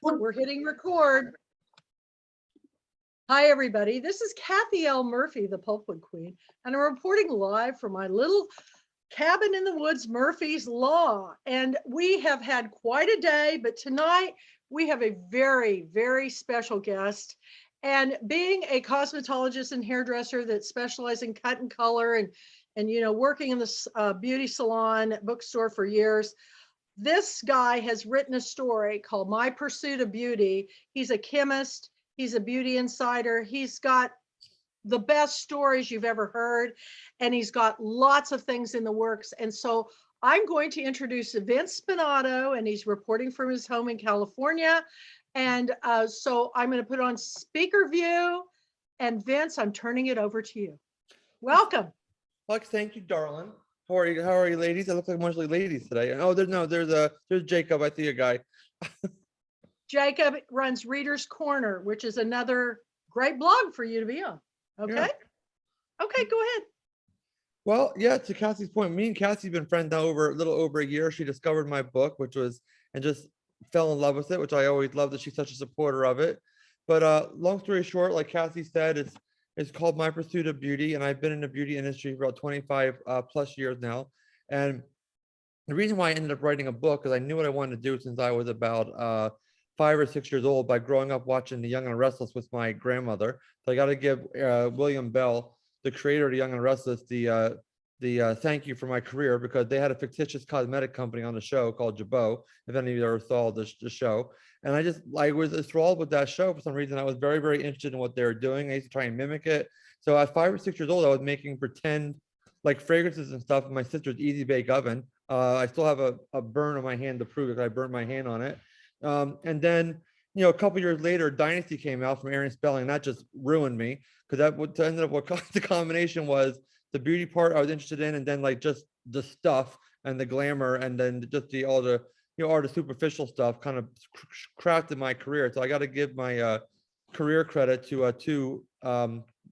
We're hitting record. Hi, everybody. This is Kathy L. Murphy, the Pulpwood Queen, and I'm reporting live from my little cabin in the woods, Murphy's Law. And we have had quite a day, but tonight we have a very, very special guest. And being a cosmetologist and hairdresser that specializes in cut and color and working in the beauty salon bookstore for years, this guy has written a story called My Pursuit of Beauty. He's a chemist. He's a beauty insider. He's got the best stories you've ever heard, and he's got lots of things in the works. And so I'm going to introduce Vince Spinnato, and he's reporting from his home in California. And so I'm going to put on speaker view. And Vince, I'm turning it over to you. Welcome. Lex, thank you, darling. How are you? How are you, ladies? I look like mostly ladies today. Oh, there's Jacob. I see a guy. Jacob runs Reader's Corner, which is another great blog for you to be on. Okay. Yeah. Okay, go ahead. Well, yeah, to Cassie's point, me and Cassie have been friends now over a little over a year. She discovered my book, and just fell in love with it, which I always love that she's such a supporter of it. But long story short, like Cassie said, it's called My Pursuit of Beauty, and I've been in the beauty industry for about 25 plus years now. And the reason why I ended up writing a book is I knew what I wanted to do since I was about 5 or 6 years old by growing up watching The Young and Restless with my grandmother. So I got to give William Bell, the creator of The Young and Restless, the thank you for my career, because they had a fictitious cosmetic company on the show called Jabot, if any of you ever saw the show. And I was enthralled with that show for some reason. I was very, very interested in what they were doing. I used to try and mimic it. So at 5 or 6 years old, I was making pretend like fragrances and stuff in my sister's easy bake oven. I still have a burn on my hand to prove it, because I burned my hand on it. And then, a couple years later, Dynasty came out from Aaron Spelling, and that just ruined me, because ended up what the combination was the beauty part I was interested in, and then like just the stuff and the glamour, and then just all the superficial stuff kind of crafted my career. So I got to give my career credit to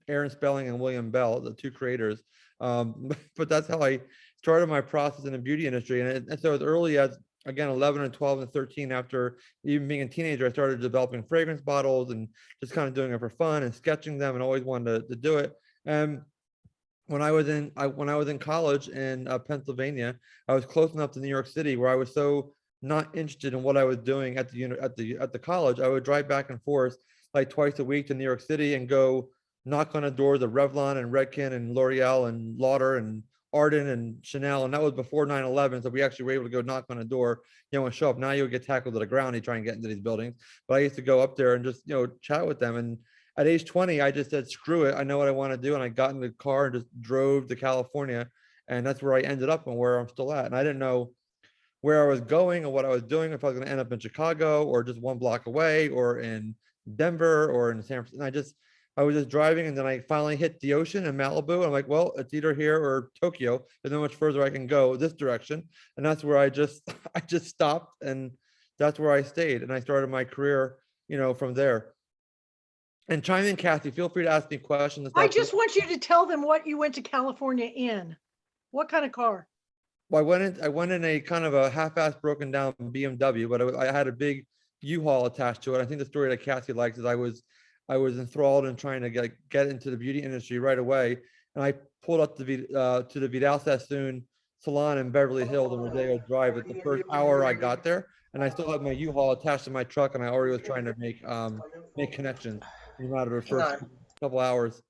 Aaron Spelling and William Bell, the two creators. But that's how I started my process in the beauty industry. And so as early as, again, 11 and 12 and 13, after even being a teenager, I started developing fragrance bottles and just kind of doing it for fun and sketching them, and always wanted to do it. And when I was in college in Pennsylvania, I was close enough to New York City where I was so not interested in what I was doing at the college. I would drive back and forth like twice a week to New York City and go knock on the doors of Revlon and Redken and L'Oreal and Lauder and Arden and Chanel. And that was before 9/11. So we actually were able to go knock on a door, and show up. Now you would get tackled to the ground. You try and get into these buildings. But I used to go up there and just, chat with them. And at age 20, I just said, screw it. I know what I want to do. And I got in the car and just drove to California. And that's where I ended up and where I'm still at. And I didn't know where I was going or what I was doing, if I was going to end up in Chicago or just one block away or in Denver or in San Francisco. And I was just driving, and then I finally hit the ocean in Malibu. I'm like, well, it's either here or Tokyo. There's not much further I can go this direction. And that's where I just stopped, and that's where I stayed. And I started my career, from there. And chime in, Kathy, feel free to ask me questions. I just want you to tell them what you went to California in. What kind of car? Well, I went in a kind of a half-assed broken down BMW, but I had a big U-Haul attached to it. I think the story that Cassie likes is I was enthralled in trying to get into the beauty industry right away. And I pulled up to the Vidal Sassoon salon in Beverly Hills on Rodeo Drive at the first hour I got there. And I still had my U-Haul attached to my truck, and I already was trying to make connections in a matter of the first couple hours.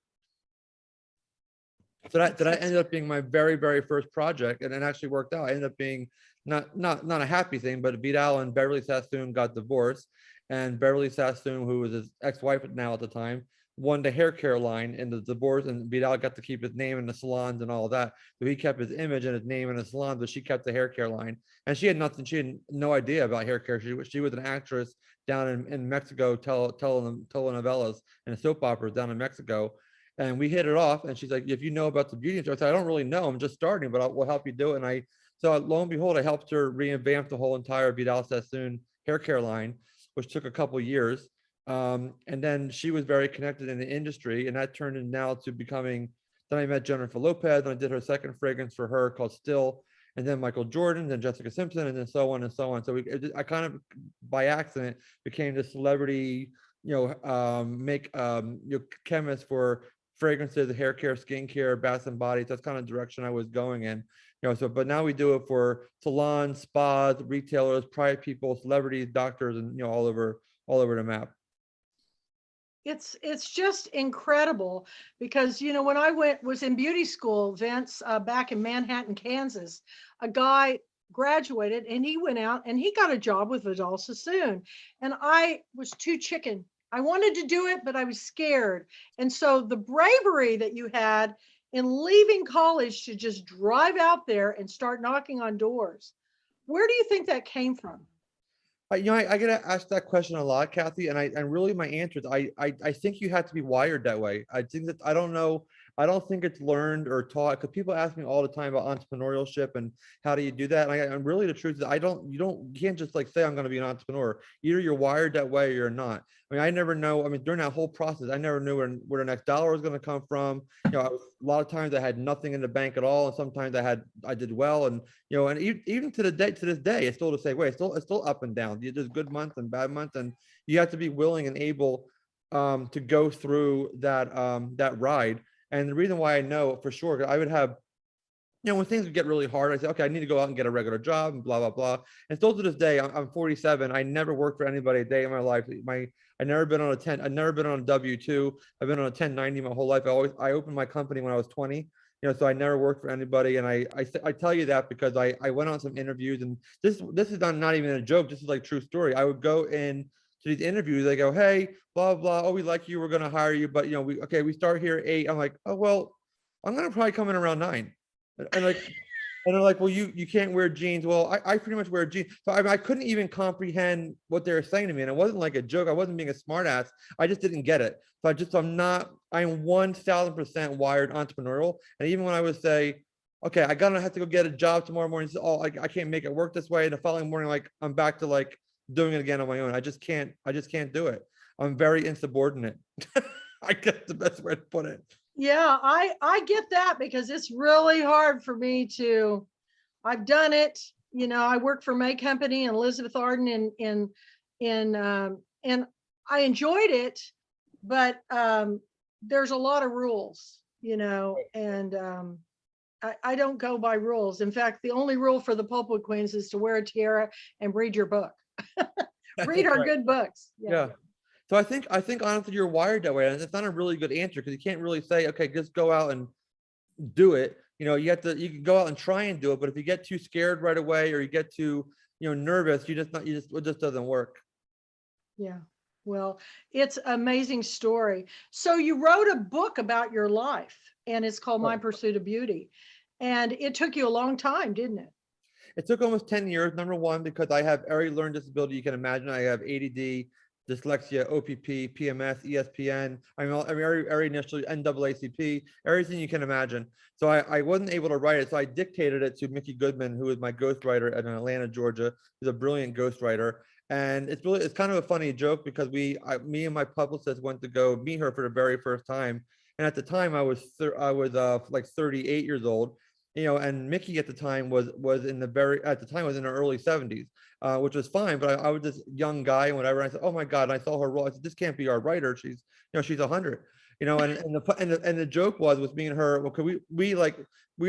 So that ended up being my very, very first project, and it actually worked out. I ended up being not a happy thing, but Vidal and Beverly Sassoon got divorced, and Beverly Sassoon, who was his ex-wife now at the time, won the hair care line in the divorce, and Vidal got to keep his name in the salons and all of that. So he kept his image and his name in the salon, but she kept the hair care line. And she had no idea about hair care. She was an actress down in Mexico, telenovelas and soap operas down in Mexico. And we hit it off, and she's like, if you know about the beauty industry, I said, I don't really know, I'm just starting, but we'll help you do it. And so lo and behold, I helped her revamp the whole entire Vidal Sassoon hair care line, which took a couple years. And then she was very connected in the industry, and that turned into now to becoming, then I met Jennifer Lopez, and I did her second fragrance for her called Still. and then Michael Jordan, then Jessica Simpson, and then so on and so on. So I kind of by accident became the celebrity, chemist for fragrances, hair care, skincare, baths and bodies. That's kind of the direction I was going in. So but now we do it for salons, spas, retailers, private people, celebrities, doctors, and all over the map. It's just incredible because when I was in beauty school, Vince, back in Manhattan, Kansas, a guy graduated and he went out and he got a job with Vidal Sassoon, and I was too chicken. I wanted to do it, but I was scared. And so the bravery that you had in leaving college to just drive out there and start knocking on doors, where do you think that came from? I get asked that question a lot, Kathy, and really my answer is I think you have to be wired that way. I think that I don't know. I don't think it's learned or taught, because people ask me all the time about entrepreneurship and how do you do that. And really the truth is you can't just like say I'm going to be an entrepreneur. Either you're wired that way or you're not. I mean, I never know. I mean, during that whole process, I never knew where the next dollar was going to come from. A lot of times I had nothing in the bank at all, and sometimes I did well, and and even to this day, it's still the same way. It's still up and down. There's good months and bad months, and you have to be willing and able to go through that ride. And the reason why I know for sure, I would have, when things would get really hard, I say, okay, I need to go out and get a regular job and blah, blah, blah. And still to this day, I'm 47. I never worked for anybody a day in my life. I never been on I've never been on a W-2. I've been on a 1090 my whole life. I opened my company when I was 20, so I never worked for anybody. And I tell you that because I went on some interviews, and this is not even a joke. This is like true story. I would go in to these interviews. They go, hey, blah, blah. Oh, we like you. We're going to hire you. But, we start here at 8. I'm like, oh, well, I'm going to probably come in around 9. And they're like, well, you can't wear jeans. Well, I pretty much wear jeans. So I couldn't even comprehend what they were saying to me. And it wasn't like a joke. I wasn't being a smart ass. I just didn't get it. So I'm 1000% wired entrepreneurial. And even when I would say, okay, I gotta have to go get a job tomorrow morning. Oh, I can't make it work this way. And the following morning, like I'm back to like doing it again on my own. I just can't do it. I'm very insubordinate. I guess the best way to put it. Yeah, I get that because it's really hard for me to. I've done it. I worked for May Company and Elizabeth Arden and I enjoyed it, but there's a lot of rules, and I don't go by rules. In fact, the only rule for the Pulpwood Queens is to wear a tiara and read your book. Read our good books. Yeah. So I think honestly you're wired that way, and it's not a really good answer because you can't really say, okay, just go out and do it. You can go out and try and do it, but if you get too scared right away or you get too nervous, it just doesn't work. Yeah. Well, it's an amazing story. So you wrote a book about your life, and it's called My Pursuit of Beauty, and it took you a long time, didn't it? It took almost 10 years. Number one, because I have every learned disability you can imagine. I have ADD, dyslexia, OPP, PMS, ESPN. Every initially NAACP, everything you can imagine. So I wasn't able to write it. So I dictated it to Mickey Goodman, who is my ghostwriter in Atlanta, Georgia. He's a brilliant ghostwriter. And it's kind of a funny joke because me and my publicist went to go meet her for the very first time. And at the time I was like 38 years old. And Mickey at the time was in her early 70s, which was fine. But I was this young guy and whatever. I said, oh my God. And I saw her role. I said, this can't be our writer. She's 100, and the joke was with me and her, well, could we're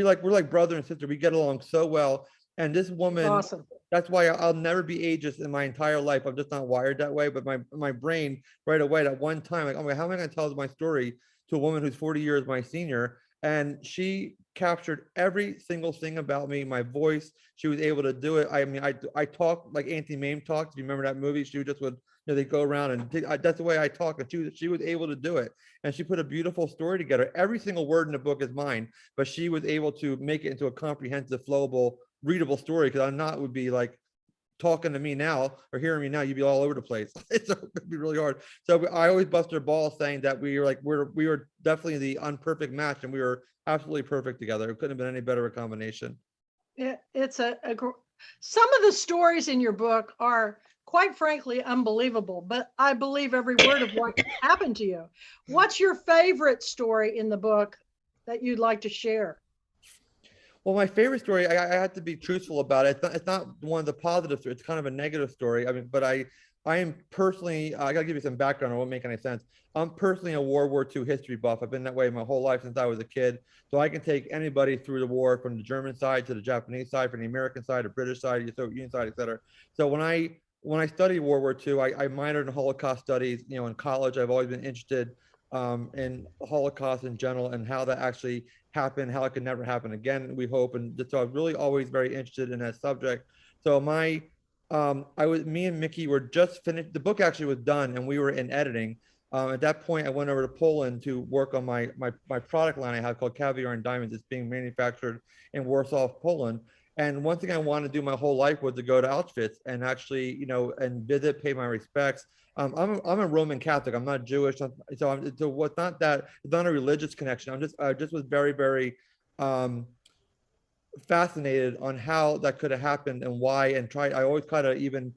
like brother and sister. We get along so well. And this woman, awesome. That's why I'll never be ageist in my entire life. I'm just not wired that way. But my brain right away at one time, like, oh my, how am I going to tell my story to a woman who's 40 years my senior? And she captured every single thing about me, my voice. She was able to do it. I mean, I talk like Auntie Mame talked. Do you remember that movie? She just would, they go around and that's the way I talk. And she was able to do it. And she put a beautiful story together. Every single word in the book is mine, but she was able to make it into a comprehensive, flowable, readable story. Because I'm not would be like talking to me now or hearing me now, you'd be all over the place. It'd be really hard. So I always bust her ball saying that we were definitely the unperfect match, and we were absolutely perfect together. It couldn't have been any better a combination. It's some of the stories in your book are quite frankly unbelievable, but I believe every word of what happened to you. What's your favorite story in the book that you'd like to share? Well, my favorite story, I had to be truthful about it. It's not one of the positive stories. It's kind of a negative story. I mean, but I am personally, I gotta give you some background. It won't make any sense. I'm personally a World War II history buff. I've been that way my whole life since I was a kid. So I can take anybody through the war, from the German side to the Japanese side, from the American side, the British side, the Soviet Union side, et cetera. So when I studied World War II, I minored in Holocaust studies. You know, in college, I've always been interested in Holocaust in general and how that actually happened, how it could never happen again, we hope. And so I'm really always very interested in that subject. So me and Mickey were just finished. The book actually was done, and we were in editing. At that point, I went over to Poland to work on my product line I have called Caviar and Diamonds. It's being manufactured in Warsaw, Poland. And one thing I wanted to do my whole life was to go to Auschwitz and actually, and visit, pay my respects. I'm a Roman Catholic. I'm not Jewish, so what's not that? It's not a religious connection. I just was very, very fascinated on how that could have happened and why. And try. I always kind of even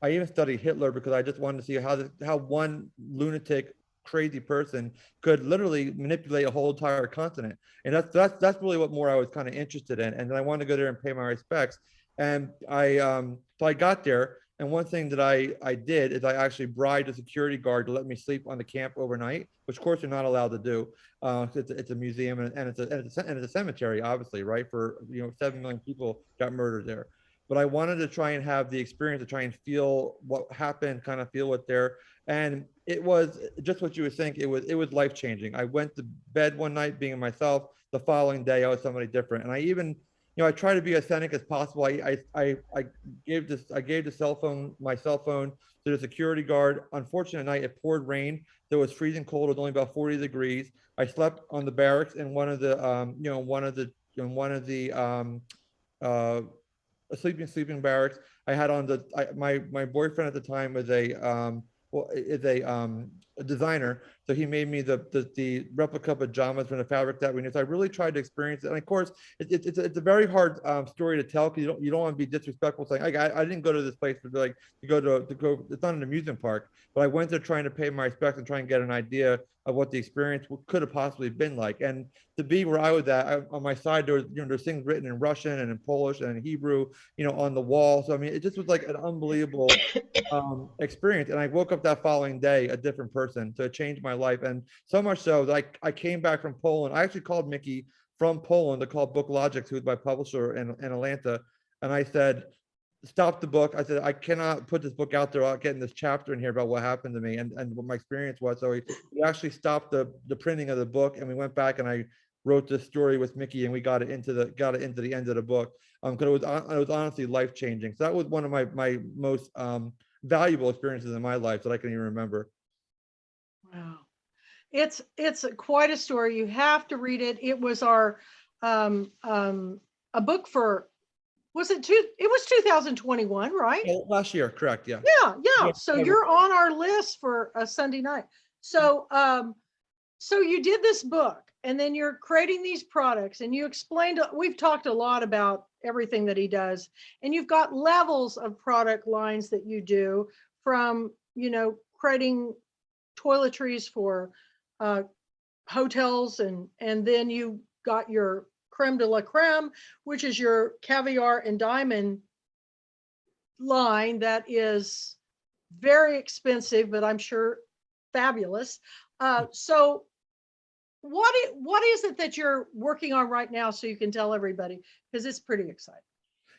I even studied Hitler because I just wanted to see how one lunatic, crazy person could literally manipulate a whole entire continent. And that's really what more I was kind of interested in. And then I wanted to go there and pay my respects. And so I got there. And one thing that I did is I actually bribed a security guard to let me sleep on the camp overnight, which of course you're not allowed to do. It's a museum and it's a cemetery, obviously, right? For 7 million people got murdered there. But I wanted to try and have the experience to try and feel what happened, kind of feel what there. And it was just what you would think. It was life changing. I went to bed one night being myself. The following day, I was somebody different. And I even I try to be authentic as possible. I gave my cell phone to the security guard. Unfortunate night, it poured rain. There was freezing cold. It was only about 40 degrees. I slept on the barracks in one of the sleeping barracks. I had on my boyfriend at the time was a designer, so he made me the replica pajamas from the fabric that we knew. So I really tried to experience it, and of course, it's a very hard story to tell because you don't want to be disrespectful, saying I didn't go to this place to go. It's not an amusement park, but I went there trying to pay my respects and try and get an idea of what the experience could have possibly been like. And to be where I was at, on my side there was there's things written in Russian and in Polish and in Hebrew, on the wall. So I mean, it just was like an unbelievable experience. And I woke up that following day a different person. So it changed my life. And so much so that I came back from Poland. I actually called Mickey from Poland to call Book Logics, who's my publisher in Atlanta. And I said, stop the book. I said, I cannot put this book out there without getting this chapter in here about what happened to me and what my experience was. So we actually stopped the printing of the book, and we went back and I wrote this story with Mickey, and we got it into the end of the book. Because it was honestly life changing. So that was one of my most valuable experiences in my life that I can even remember. Wow. It's quite a story. You have to read it. It was our a book for, it was 2021, right? Last year, correct? Yeah. Yeah. So you're on our list for a Sunday night. So so you did this book, and then you're creating these products, and you explained, we've talked a lot about everything that he does, and you've got levels of product lines that you do, from creating toiletries for hotels, and then you got your creme de la creme, which is your caviar and diamond line that is very expensive, but I'm sure fabulous. So what is it that you're working on right now, so you can tell everybody, because it's pretty exciting?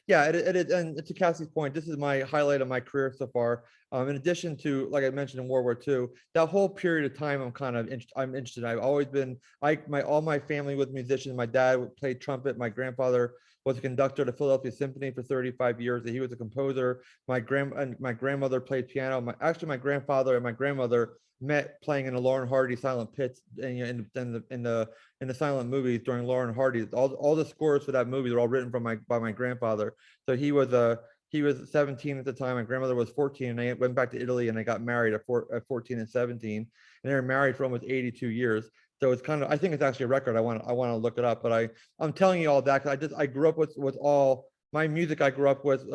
Yeah, it is. And to Cassie's point, this is my highlight of my career so far. In addition to, like I mentioned, in World War II, that whole period of time, I'm interested. I've always been, all my family was musicians. My dad played trumpet. My grandfather was a conductor of the Philadelphia Symphony for 35 years. He was a composer. My grandmother played piano. My grandfather and my grandmother met playing in the Laurel and Hardy silent pits, and in the silent movies during Laurel and Hardy. All the scores for that movie were all written by my grandfather. So he was 17 at the time. My grandmother was 14, and they went back to Italy and they got married at 14 and 17, and they were married for almost 82 years. So it's kind of, I think it's actually a record. I want to look it up, but I'm telling you all that because I grew up with all my music I grew up with,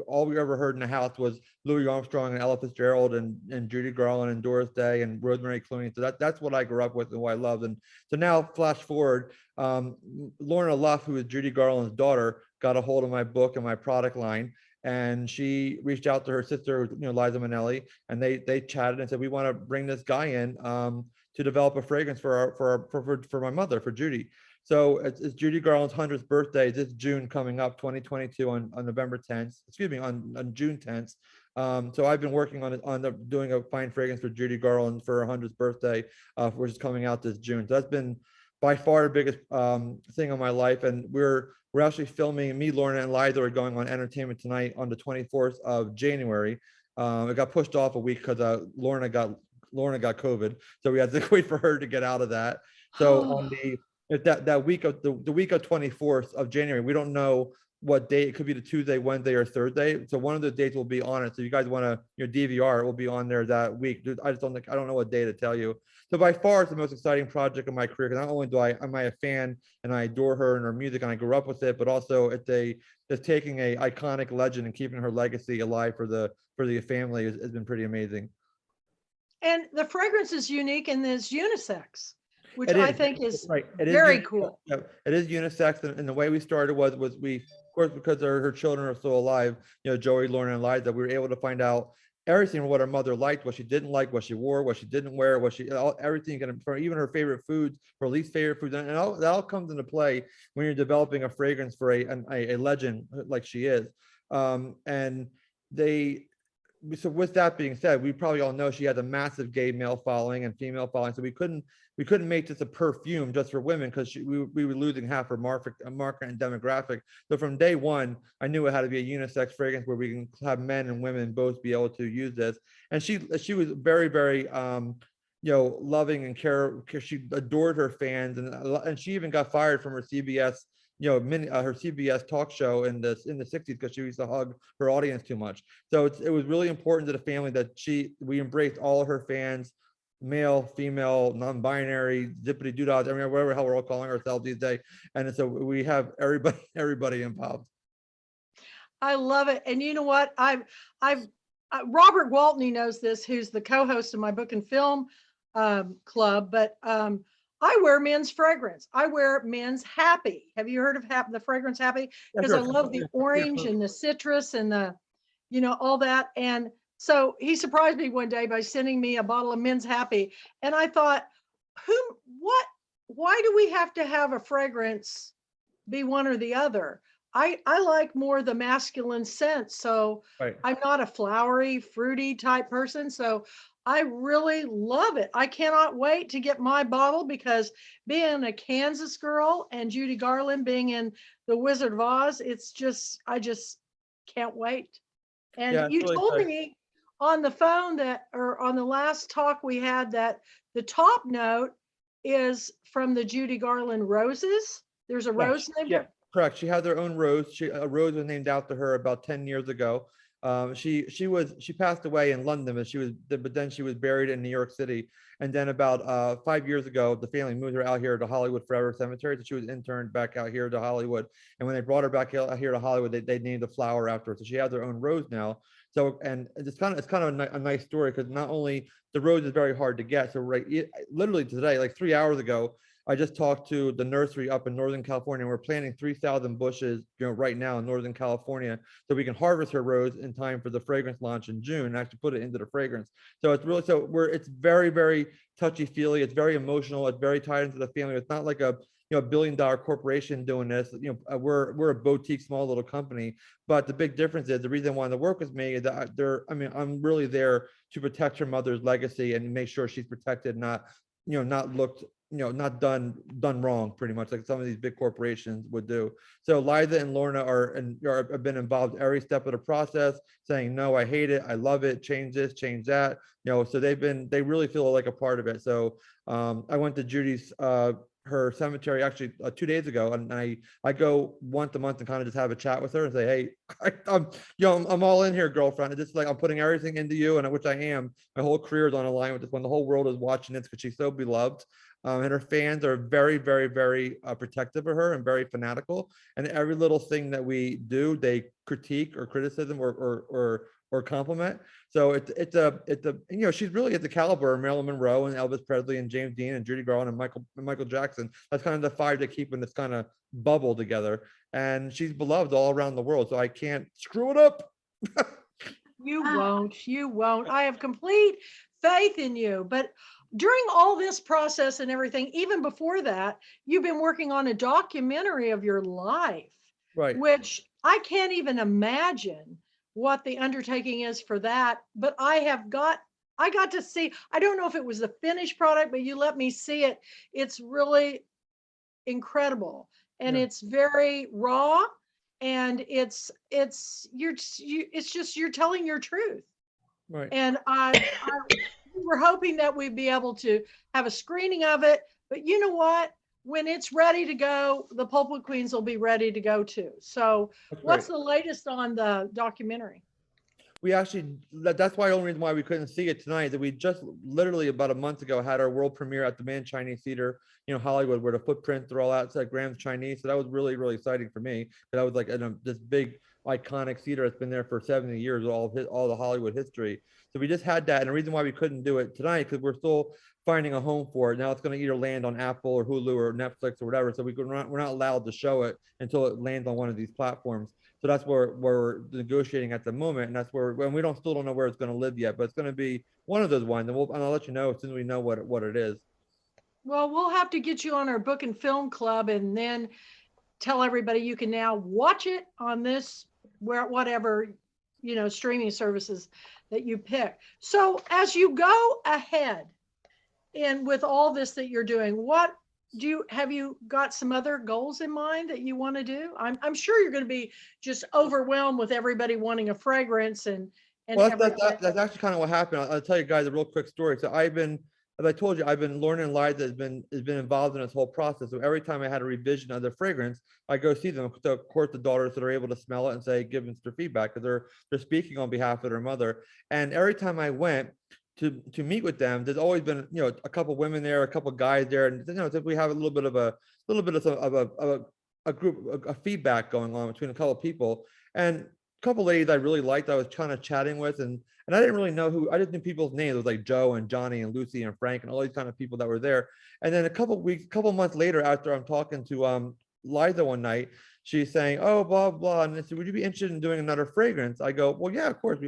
all we ever heard in the house was Louis Armstrong and Ella Fitzgerald and Judy Garland and Doris Day and Rosemary Clooney. So that's what I grew up with and what I loved. And so now flash forward, Lorna Luff, who is Judy Garland's daughter, got a hold of my book and my product line. And she reached out to her sister, Liza Minnelli, and they chatted and said, we want to bring this guy in to develop a fragrance for my mother, for Judy. So it's Judy Garland's 100th birthday this June coming up, 2022 on November 10th, excuse me, on June 10th. So I've been working on doing a fine fragrance for Judy Garland for her 100th birthday, which is coming out this June. So that's been by far the biggest thing on my life. And we're actually filming, me, Lorna, and Liza are going on Entertainment Tonight on the 24th of January. It got pushed off a week because Lorna got COVID. So we had to wait for her to get out of that. So on that week of the week of 24th of January, we don't know what day. It could be the Tuesday, Wednesday, or Thursday. So one of the dates will be on it. So you guys want to DVR, it will be on there that week. I don't know what day to tell you. So by far it's the most exciting project of my career, because not only am I a fan and I adore her and her music and I grew up with it, but also it's taking a iconic legend and keeping her legacy alive for the family has been pretty amazing. And the fragrance is unique and is unisex, which I think is right. very cool. Yeah, it is unisex, and the way we started was we, of course, because her children are still alive, Joey, Lorna, and Liza, we were able to find out everything from what her mother liked, what she didn't like, what she wore, what she didn't wear, everything, from even her favorite foods, her least favorite foods, and that all comes into play when you're developing a fragrance for a legend like she is. So with that being said, we probably all know she has a massive gay male following and female following. So we couldn't make this a perfume just for women, because we were losing half her market and demographic. So from day one, I knew it had to be a unisex fragrance where we can have men and women both be able to use this. And she was very, very loving and care. She adored her fans, and she even got fired from her CBS her CBS talk show in the 60s because she used to hug her audience too much. So it was really important to the family that we embraced all of her fans, male, female, non-binary, zippity doodads, whatever the hell we're all calling ourselves these days. And so we have everybody involved. I love it. And you know what? Robert Waltney knows this, who's the co-host of my book and film club, but I wear men's fragrance. I wear men's Happy. Have you heard of the fragrance Happy? Because I love the orange and the citrus and the, all that. And so he surprised me one day by sending me a bottle of men's Happy. And I thought, why do we have to have a fragrance be one or the other? I like more the masculine scent. So right. I'm not a flowery, fruity type person. So I really love it. I cannot wait to get my bottle, because being a Kansas girl and Judy Garland being in The Wizard of Oz, I just can't wait. And you really told me on the phone or on the last talk we had, that the top note is from the Judy Garland roses. There's a rose named. Yeah, correct. She had her own rose. A rose was named after her about 10 years ago. She passed away in London, but then she was buried in New York City. And then about 5 years ago, the family moved her out here to Hollywood Forever Cemetery. So she was interned back out here to Hollywood. And when they brought her back out here to Hollywood, they named a flower after her. So she has her own rose now. So, and it's kind of a nice story, because not only the rose is very hard to get. So literally today, like 3 hours ago, I just talked to the nursery up in Northern California. We're planting 3,000 bushes, right now in Northern California, so we can harvest her rose in time for the fragrance launch in June and actually put it into the fragrance. So it's very, very touchy feely. It's very emotional. It's very tied into the family. It's not like a billion-dollar corporation doing this. We're a boutique, small little company. But the big difference is, the reason they wanted to work with me is that I'm really there to protect her mother's legacy and make sure she's protected, not looked, not done wrong, pretty much like some of these big corporations would do. So Liza and Lorna have been involved every step of the process, saying, no, I hate it, I love it, change this, change that. So they really feel like a part of it. So I went to Judy's her cemetery actually 2 days ago, and I go once a month and kind of just have a chat with her and say, hey, I'm all in here, girlfriend. It's just like I'm putting everything into you, and which I am. My whole career is on a line with this one. The whole world is watching this because she's so beloved. And her fans are very, very, very protective of her and very fanatical. And every little thing that we do, they critique or criticism or compliment. So it's a she's really at the caliber of Marilyn Monroe and Elvis Presley and James Dean and Judy Garland and Michael Jackson. That's kind of the five that keep in this kind of bubble together. And she's beloved all around the world. So I can't screw it up. You won't. You won't. I have complete faith in you. But during all this process and everything, even before that, you've been working on a documentary of your life, Right. which I can't even imagine what the undertaking is for that. But I got to see, I don't know if it was the finished product, but you let me see it. It's really incredible. And Yeah. it's very raw, and it's just you're telling your truth. Right. And we were hoping that we'd be able to have a screening of it, but you know what? When it's ready to go, the Pulpwood Queens will be ready to go too. So what's the latest on the documentary? We actually, that's why the only reason why we couldn't see it tonight, that we just literally about a month ago had our world premiere at the Man Chinese Theater, Hollywood, where the footprints are all out. It's like Graham's Chinese. So that was really, really exciting for me. That was like this big iconic theater that's been there for 70 years, all the Hollywood history. So we just had that. And the reason why we couldn't do it tonight, because we're still finding a home for it. Now it's going to either land on Apple or Hulu or Netflix or whatever. So we're not allowed to show it until it lands on one of these platforms. So that's where we're negotiating at the moment, and that's where, when we still don't know where it's going to live yet, but it's going to be one of those ones, and I'll let you know as soon as we know what it is. Well, we'll have to get you on our book and film club, and then tell everybody you can now watch it on this whatever streaming services that you pick. So as you go ahead, and with all this that you're doing, have you got some other goals in mind that you want to do? I'm sure you're going to be just overwhelmed with everybody wanting a fragrance and Well, that's actually kind of what happened. I'll tell you guys a real quick story. So as I told you, I've been learning. Liza has been involved in this whole process. So every time I had a revision of the fragrance, I go see them. So of course, the daughters that are able to smell it and give them their feedback, because they're speaking on behalf of their mother. And every time I went to meet with them, there's always been a couple women there, a couple guys there, and we have a little bit of a group, a feedback going on between a couple of people. And a couple ladies I really liked, I was kind of chatting with, and I didn't really know who. I just knew people's names. It was like Joe and Johnny and Lucy and Frank and all these kind of people that were there. And then a couple months later, after I'm talking to Liza one night, she's saying, "Oh, blah blah," and I said, "Would you be interested in doing another fragrance?" I go, "Well, yeah, of course.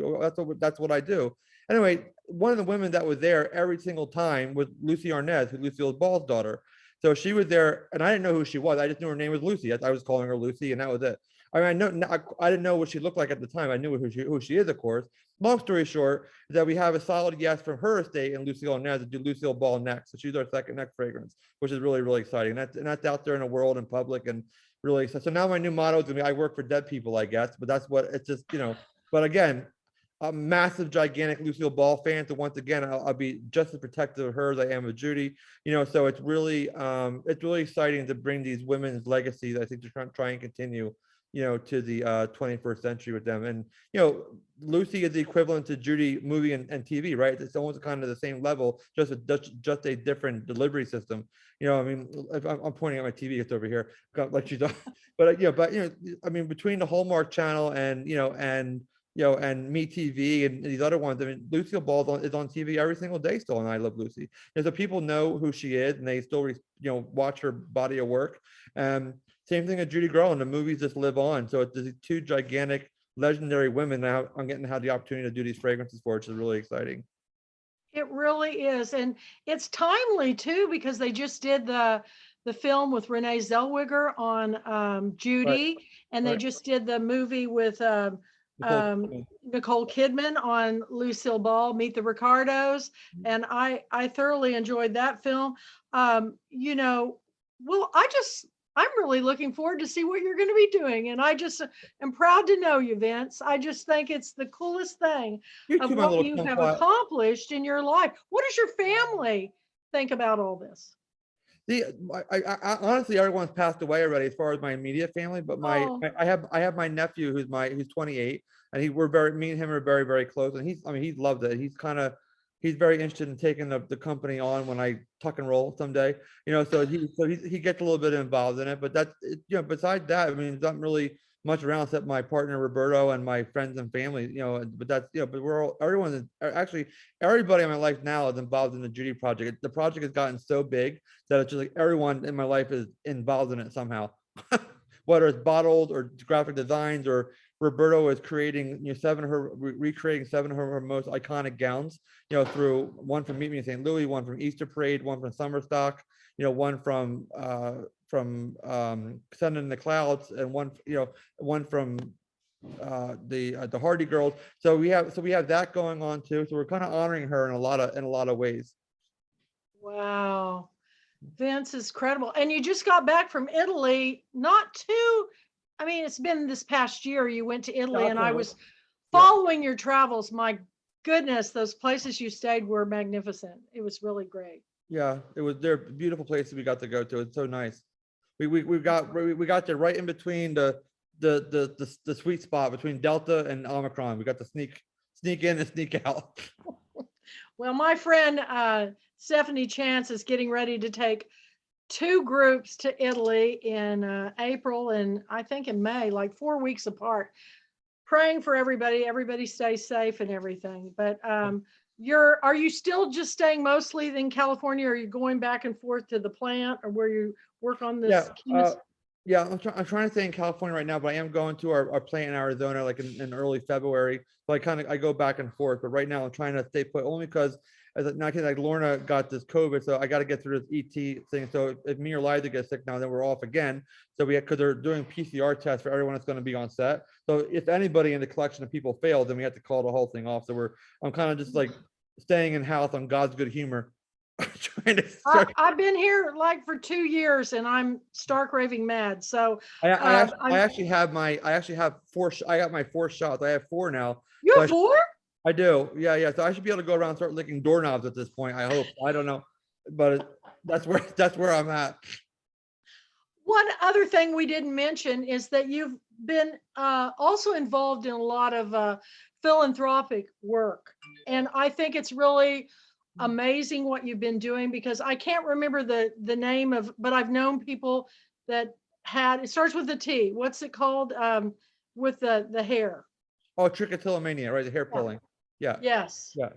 That's what I do." Anyway, one of the women that was there every single time was Lucy Arnaz, who's Lucille Ball's daughter. So she was there, and I didn't know who she was. I just knew her name was Lucy. I was calling her Lucy, and that was it. I mean, I didn't know what she looked like at the time. I knew who she is, of course. Long story short, is that we have a solid yes from her estate and Lucille Arnaz to do Lucille Ball next. So she's our second next fragrance, which is really, really exciting. And that's out there in the world and public, and really exciting. So now my new motto is gonna be, I work for dead people, I guess. But that's what it's just, But again, a massive, gigantic Lucille Ball fan. So once again, I'll be just as protective of her as I am of Judy. So it's really exciting to bring these women's legacies. I think to try and continue, to the 21st century with them. And Lucy is the equivalent to Judy movie and TV, right? It's almost kind of the same level, just a different delivery system. I mean, if I'm pointing at my TV, it's over here, like she's, but I mean, between the Hallmark Channel and and Me TV and these other ones. I mean, Lucille Ball is on TV every single day still, and I Love Lucy. And so people know who she is, and they still, watch her body of work. Same thing with Judy Garland. The movies just live on. So it's these two gigantic, legendary women now I'm getting to have the opportunity to do these fragrances for, which is really exciting. It really is, and it's timely too, because they just did the film with Renee Zellweger on Judy, and they just did the movie with Nicole Kidman on Lucille Ball, Meet the Ricardos, and I thoroughly enjoyed that film. Well, I'm really looking forward to see what you're going to be doing, and I just am proud to know you, Vince. I just think it's the coolest thing of what you have accomplished in your life. What does your family think about all this? I honestly, everyone's passed away already as far as my immediate family, but Oh, I have my nephew who's 28, and me and him are very, very close, and he's loved it. He's very interested in taking the company on when I tuck and roll someday, he gets a little bit involved in it, but besides that, I mean, there's not really much around except my partner Roberto and my friends and family, but but actually everybody in my life now is involved in the Judy project. The project has gotten so big that it's just like everyone in my life is involved in it somehow, whether it's bottles or graphic designs, or Roberto is creating, recreating 7 of her most iconic gowns, through one from Meet Me in St. Louis, one from Easter Parade, one from Summer Stock, one from Sun in the Clouds, and one from the Hardy Girls. So we have that going on too. So we're kind of honoring her in a lot of ways. wow. Vince is credible. And you just got back from Italy, I mean, it's been this past year you went to Italy, and I was following your travels. My goodness, those places you stayed were magnificent. It was really great. Yeah, they're beautiful places we got to go to. It's so nice. We got there right in between the sweet spot between Delta and Omicron. We got to sneak in and sneak out. Well, my friend Stephanie Chance is getting ready to take 2 groups to Italy in April and I think in May, like 4 weeks apart. Praying for everybody. Everybody stays safe and everything. But are you still just staying mostly in California? Or are you going back and forth to the plant, or where you work on this? Yeah, I'm trying to stay in California right now, but I am going to our plant in Arizona like in early February. So I go back and forth, but right now I'm trying to stay put, only because like Lorna got this COVID, so I got to get through this ET thing. So if me or Liza get sick now, then we're off again. So because they're doing PCR tests for everyone that's going to be on set. So if anybody in the collection of people failed, then we have to call the whole thing off. So I'm kind of just like staying in house on God's good humor. I've been here like for 2 years and I'm stark raving mad. So I actually have four. I got my 4 shots. I have 4 now. You So have 4? I do. Yeah. So I should be able to go around and start licking doorknobs at this point. I hope. I don't know, but that's where I'm at. One other thing we didn't mention is that you've been also involved in a lot of philanthropic work. And I think it's really amazing what you've been doing, because I can't remember the name of, but I've known people that it starts with a T. What's it called? With the hair. Oh, Trichotillomania, right? The hair pulling. Yeah. Yes. Yeah.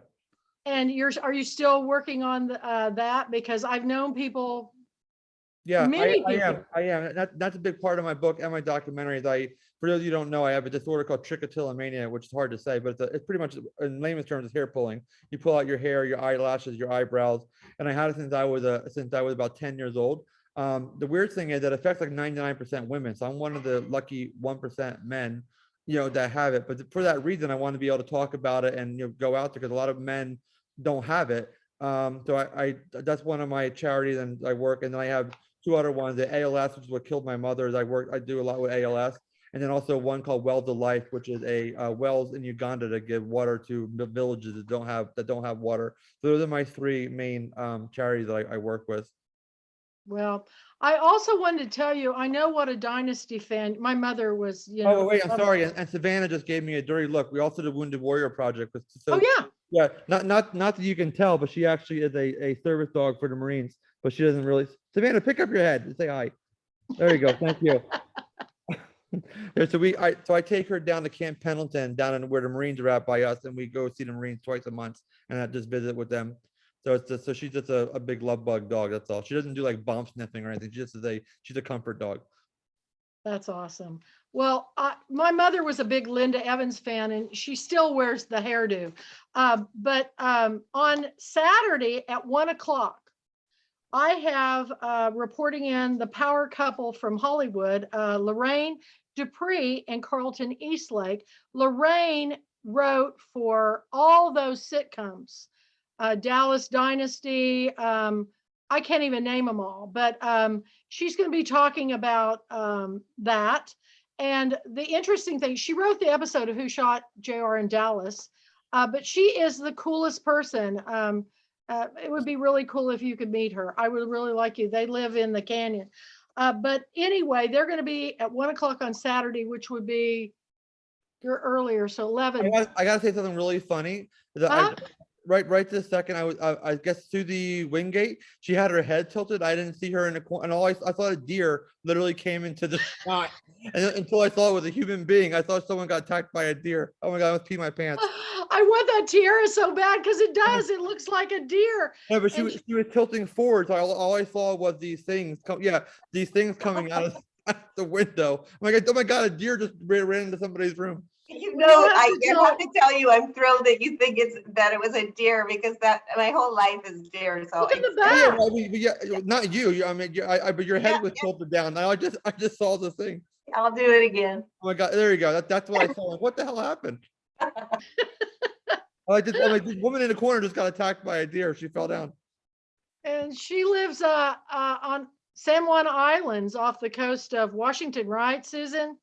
And are you still working on that? Because I've known people. Yeah, Many I people. am. That's a big part of my book and my documentaries. For those of you who don't know, I have a disorder called trichotillomania, which is hard to say, but it's pretty much, in layman's terms, it's hair pulling. You pull out your hair, your eyelashes, your eyebrows, and I had it since I was about 10 years old. The weird thing is that it affects like 99% women, so I'm one of the lucky 1% men, that have it. But for that reason, I want to be able to talk about it and go out there, because a lot of men don't have it. So I that's one of my charities, and I work, and then I have 2 other ones. The ALS, which is what killed my mother. I do a lot with ALS, and then also one called Wells of Life, which is a wells in Uganda to give water to villages that don't have water. So those are my 3 main charities that I work with. Well, I also wanted to tell you, I know what a Dynasty fan. My mother was, Oh wait, I'm sorry. And Savannah just gave me a dirty look. We also did Wounded Warrior Project. Oh yeah. Yeah, not that you can tell, but she actually is a service dog for the Marines, but she doesn't really. Savannah, pick up your head and say hi. There you go. Thank you. So I take her down to Camp Pendleton, down in where the Marines are at by us, and we go see the Marines twice a month, and I just visit with them. So she's just a big love bug dog. That's all. She doesn't do like bomb sniffing or anything. She's a comfort dog. That's awesome. Well, my mother was a big Linda Evans fan, and she still wears the hairdo. But on Saturday at 1:00, I have reporting in the power couple from Hollywood, Lorraine Dupree and Carlton Eastlake. Lorraine wrote for all those sitcoms, Dallas Dynasty. I can't even name them all, but she's going to be talking about that. And the interesting thing, she wrote the episode of Who Shot JR in Dallas, but she is the coolest person. It would be really cool if you could meet her. I would really like you. They live in the canyon. But anyway, they're going to be at 1 o'clock on Saturday, which would be you're earlier, so 11. I gotta say something really funny. Huh? Right this second, I guess through the wing gate, she had her head tilted. I didn't see her in the corner, and I thought a deer literally came into the shot. And until I saw it was a human being, I thought someone got attacked by a deer. Oh my God, I must pee my pants. I want that tiara so bad because it does. It looks like a deer. No, but And she was tilting forward, so all I saw was these things these things coming out of the window. I'm like, oh my God, a deer just ran into somebody's room. You know, I have to tell you, I'm thrilled that you think that it was a deer, because that my whole life is deer. So Look in the Oh, yeah, back. well, not you. I mean, but your head was tilted down. I just saw the thing. I'll do it again. Oh my God, there you go. That's what I saw. Like, what the hell happened? I'm like, this woman in the corner just got attacked by a deer. She fell down. And she lives on San Juan Islands off the coast of Washington, right, Susan?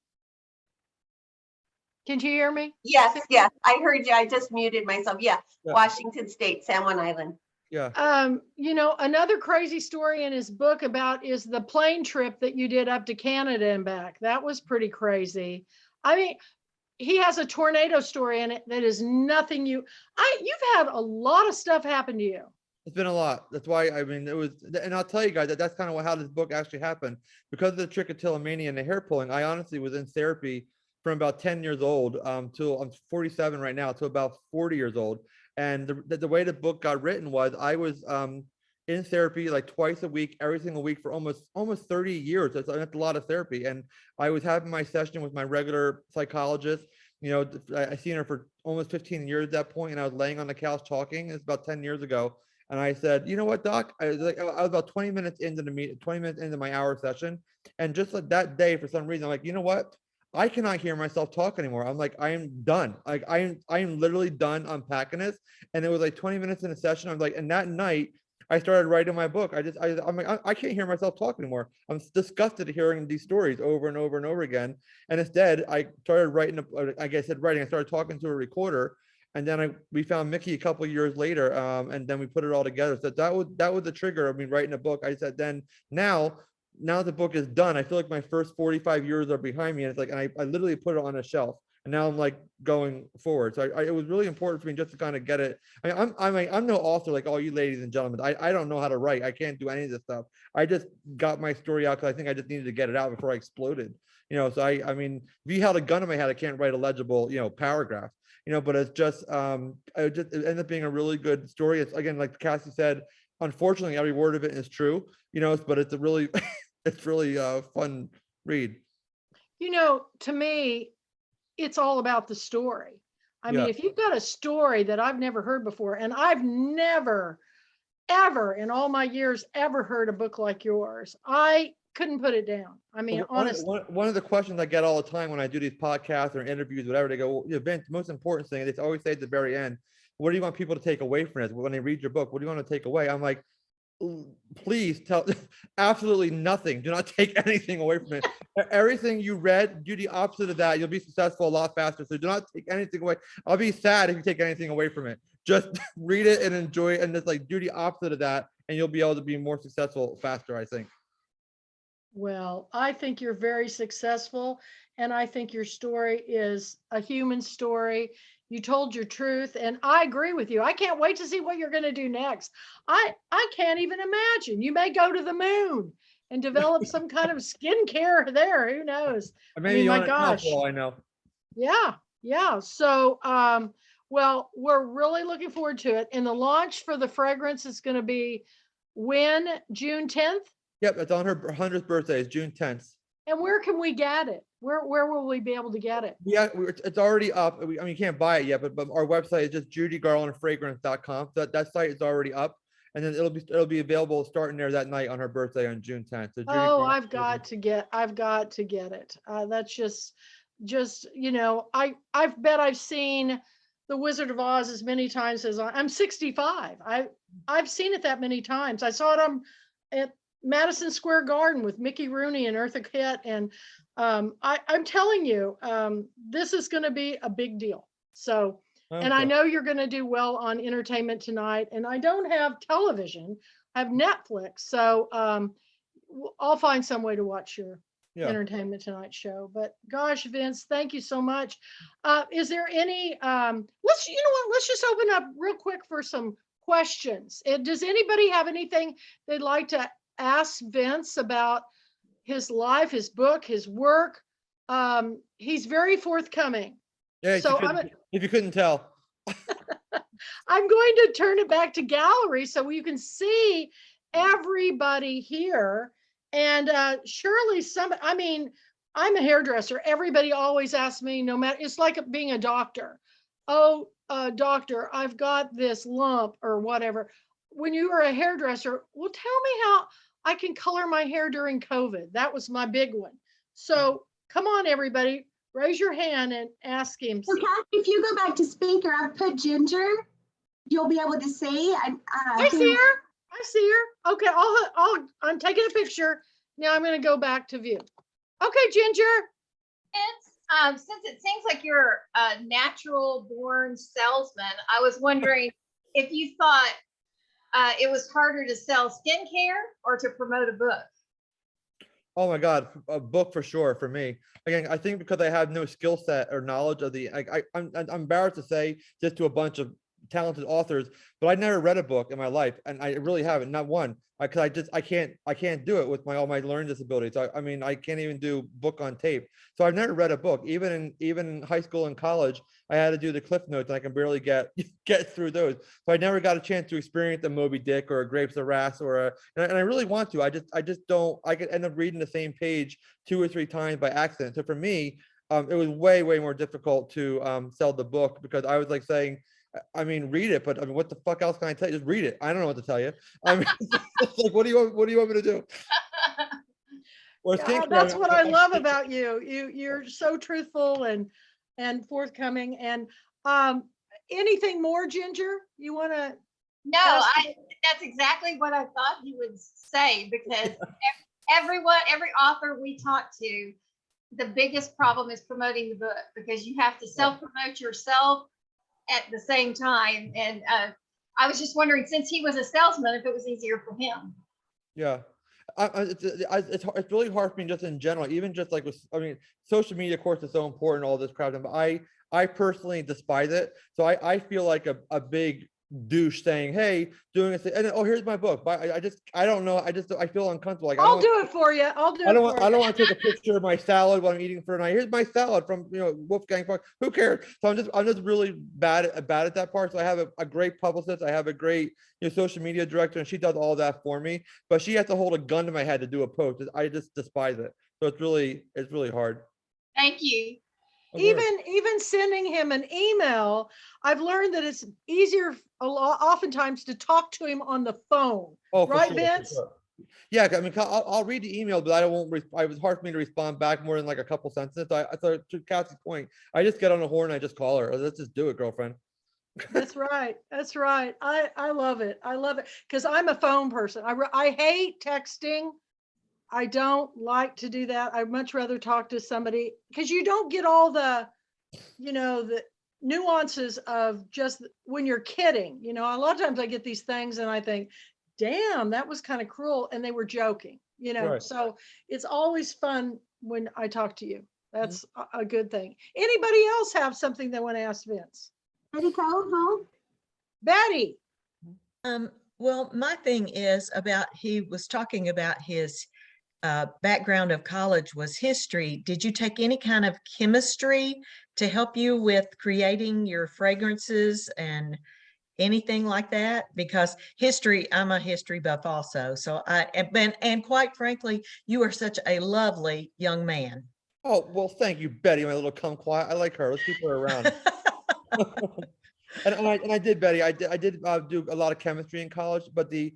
Can you hear me? Yes, yes, I heard you. I just muted myself. Yeah, Yeah. Washington State, San Juan Island. Yeah. You know, another crazy story in his book about is the plane trip that you did up to Canada and back. That was pretty crazy. I mean, he has a tornado story in it that is nothing you've had a lot of stuff happen to you. It's been a lot. That's why, I mean, it was, and I'll tell you guys that's kind of how this book actually happened. Because of the trichotillomania and the hair pulling, I honestly was in therapy from about 10 years old till I'm 47 right now, to about 40 years old. And the way the book got written was I was in therapy like twice a week, every single week for almost 30 years. That's a lot of therapy. And I was having my session with my regular psychologist. You know, I seen her for almost 15 years at that point, and I was laying on the couch talking. It's about 10 years ago. And I said, you know what, doc? I was about 20 minutes into 20 minutes into my hour session. And just like that day, for some reason, I'm like, you know what? I cannot hear myself talk anymore. I'm like, I am done. Like I am literally done unpacking this. And it was like 20 minutes in a session. I'm like, and that night I started writing my book. I'm like, I can't hear myself talk anymore. I'm disgusted at hearing these stories over and over and over again. And instead I started writing, like I said, I started talking to a recorder. And then we found Mickey a couple of years later, and then we put it all together. So that was the trigger of me writing a book. I said, then now the book is done, I feel like my first 45 years are behind me, and it's like, and I literally put it on a shelf, and now I'm like going forward. So it was really important for me just to kind of get it. I mean, I'm no author like all you ladies and gentlemen. I don't know how to write. I can't do any of this stuff. I just got my story out because I think I just needed to get it out before I exploded. You know, so I mean, if you held a gun in my head, I can't write a legible, paragraph. But it's just it ended up being a really good story. It's, again, like Cassie said, unfortunately every word of it is true, but it's a really it's really fun read. To me, it's all about the story. I mean, if you've got a story that I've never heard before, and I've never, ever in all my years ever heard a book like yours, I couldn't put it down. I mean, honestly. One of the questions I get all the time when I do these podcasts or interviews, whatever, they go, well, Vince, the most important thing, they always say at the very end, what do you want people to take away from this? When they read your book, what do you want to take away? I'm like, please tell absolutely nothing. Do not take anything away from it. Everything you read, do the opposite of that. You'll be successful a lot faster. So do not take anything away. I'll be sad if you take anything away from it. Just read it and enjoy it, and just like do the opposite of that, and you'll be able to be more successful faster, I think. Well, I think you're very successful, and I think your story is a human story. You told your truth, and I agree with you. I can't wait to see what you're going to do next. I can't even imagine. You may go to the moon and develop some kind of skincare there. Who knows? I mean, my gosh. I know. Yeah. So, well, we're really looking forward to it. And the launch for the fragrance is going to be when? June 10th? Yep, it's on her 100th birthday. It's June 10th. And where can we get it? Where will we be able to get it? Yeah, it's already up. I mean, you can't buy it yet, but our website is just judygarlandfragrance.com. That site is already up, and then it'll be available starting there that night on her birthday on June 10th. So I've got to get it. That's just I bet I've seen The Wizard of Oz as many times as I'm 65. I've seen it that many times. I saw it at Madison Square Garden with Mickey Rooney and Eartha Kitt, and I'm telling you, this is going to be a big deal. So And I know you're going to do well on Entertainment Tonight. And I don't have television. I have Netflix. So I'll find some way to watch your Entertainment Tonight show. But gosh, Vince, thank you so much. Is there any, let's just open up real quick for some questions. Does anybody have anything they'd like to ask Vince about his life, his book, his work? He's very forthcoming. Yeah, so if you couldn't tell. I'm going to turn it back to gallery so you can see everybody here. And surely I'm a hairdresser. Everybody always asks me, no matter, it's like being a doctor. Oh, doctor, I've got this lump or whatever. When you are a hairdresser, well, tell me how I can color my hair during COVID. That was my big one. So come on, everybody, raise your hand and ask him. So Kathy, if you go back to speaker, I've put Ginger. You'll be able to see. I see her. I see her. Okay, I'm taking a picture. Now I'm going to go back to view. Okay, Ginger. It's since it seems like you're a natural born salesman, I was wondering if you thought it was harder to sell skincare or to promote a book. Oh my God, a book for sure for me. Again, I think because I have no skill set or knowledge of I'm embarrassed to say just to a bunch of talented authors, but I never read a book in my life, and I really haven't, not one, because I can't do it with all my learning disabilities. I mean, I can't even do book on tape. So I've never read a book. Even in high school and college, I had to do the Cliff Notes, and I can barely get through those. So I never got a chance to experience a Moby Dick or a Grapes of Wrath and I really want to. I just don't. I could end up reading the same page 2 or 3 times by accident. So for me, it was way more difficult to sell the book, because I was like saying, I mean, read it, but I mean, what the fuck else can I tell you? Just read it. I don't know what to tell you. I mean, it's like, what do you want me to do? That's what I love about you. You're so truthful and forthcoming. And anything more, Ginger? You want to? No, that's exactly what I thought you would say, because every author we talk to, the biggest problem is promoting the book, because you have to self-promote yourself at the same time. And I was just wondering, since he was a salesman, if it was easier for him. Yeah. It's really hard for me just in general, even just like with, I mean, social media, of course, is so important, all this crap, but I personally despise it. So I feel like a big douche saying, hey, doing a thing, and then, oh, here's my book. But I don't know. I feel uncomfortable. Like, I'll do it for you. I don't want to take a picture of my salad while I'm eating for tonight. Here's my salad from Wolfgang Puck. Who cares? So I'm just really bad at that part. So I have a great publicist. I have a great social media director, and she does all that for me. But she has to hold a gun to my head to do a post. I just despise it. So it's really hard. Thank you. Even sending him an email, I've learned that it's easier oftentimes to talk to him on the phone. Oh, right, Vince? Sure. Yeah, I mean, I'll read the email, but it was hard for me to respond back more than like a couple sentences. I thought, to Kathy's point, I just get on the horn and I just call her. Let's just do it, girlfriend. That's right. I love it. I love it because I'm a phone person. I hate texting. I don't like to do that. I'd much rather talk to somebody, because you don't get all the, the nuances of just when you're kidding. A lot of times I get these things and I think, damn, that was kind of cruel. And they were joking, Right. So it's always fun when I talk to you. That's a good thing. Anybody else have something they want to ask Vince? Betty Cole? Betty. Well, my thing is he was talking about his background of college was history. Did you take any kind of chemistry to help you with creating your fragrances and anything like that? Because history, I'm a history buff also. So and quite frankly, you are such a lovely young man. Oh, well, thank you, Betty, my little kumquat. I like her. Let's keep her around. and I did, Betty. I did do a lot of chemistry in college, but the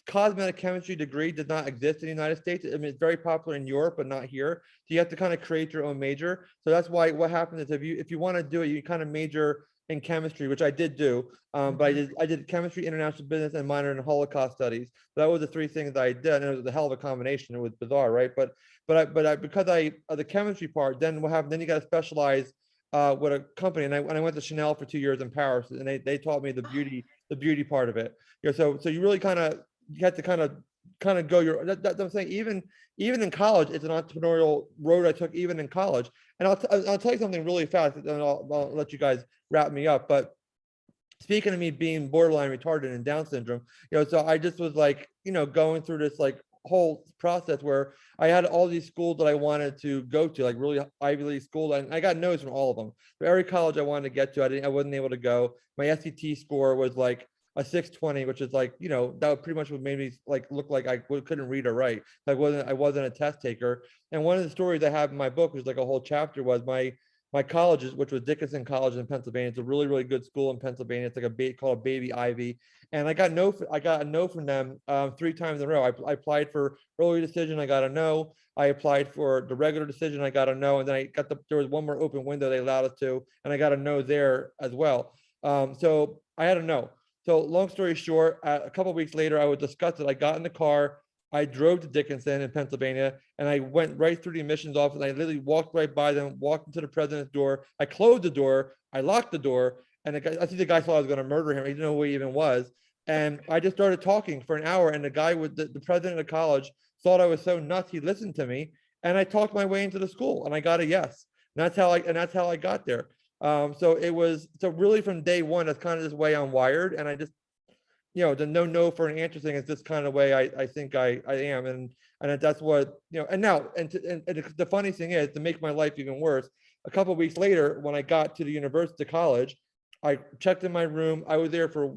cosmetic chemistry degree does not exist in the United States. I mean, it's very popular in Europe, but not here. So you have to kind of create your own major. So that's why what happens is if you want to do it, you kind of major in chemistry, which I did do. But I did chemistry, international business, and minor in Holocaust studies. So that was the 3 things that I did, and it was a hell of a combination. It was bizarre, right? But because the chemistry part, then what happened? Then you got to specialize with a company, and I went to Chanel for 2 years in Paris, and they taught me the beauty part of it. So you really you have to kind of go that's what I'm saying. Even in college, it's an entrepreneurial road I took even in college. And I'll tell you something really fast, and I'll let you guys wrap me up. But speaking of me being borderline retarded and Down syndrome, so I just was like, going through this like whole process where I had all these schools that I wanted to go to, like really Ivy League school, and I got no's from all of them. So every college I wanted to get to, I wasn't able to go. My SAT score was like a 620, which is like, that pretty much what made me like look like I couldn't read or write. I wasn't a test taker. And one of the stories I have in my book, which is like a whole chapter, was my colleges, which was Dickinson College in Pennsylvania. It's a really, really good school in Pennsylvania. It's like called a Baby Ivy. And I got a no from them 3 times in a row. I applied for early decision, I got a no. I applied for the regular decision, I got a no. And then there was one more open window they allowed us to, and I got a no there as well. So I had a no. So long story short, a couple of weeks later, I was disgusted. I got in the car, I drove to Dickinson in Pennsylvania, and I went right through the admissions office. I literally walked right by them, walked into the president's door. I closed the door, I locked the door, and I think the guy thought I was going to murder him. He didn't know who he even was. And I just started talking for an hour, and the guy with the president of the college thought I was so nuts. He listened to me, and I talked my way into the school, and I got a yes. And that's how I got there. So really from day one, that's kind of this way I'm wired. And I just, the no for an answer thing is this kind of way I think I am. And that's what, and now, and the funny thing is, to make my life even worse, a couple of weeks later, when I got to the university college, I checked in my room. I was there for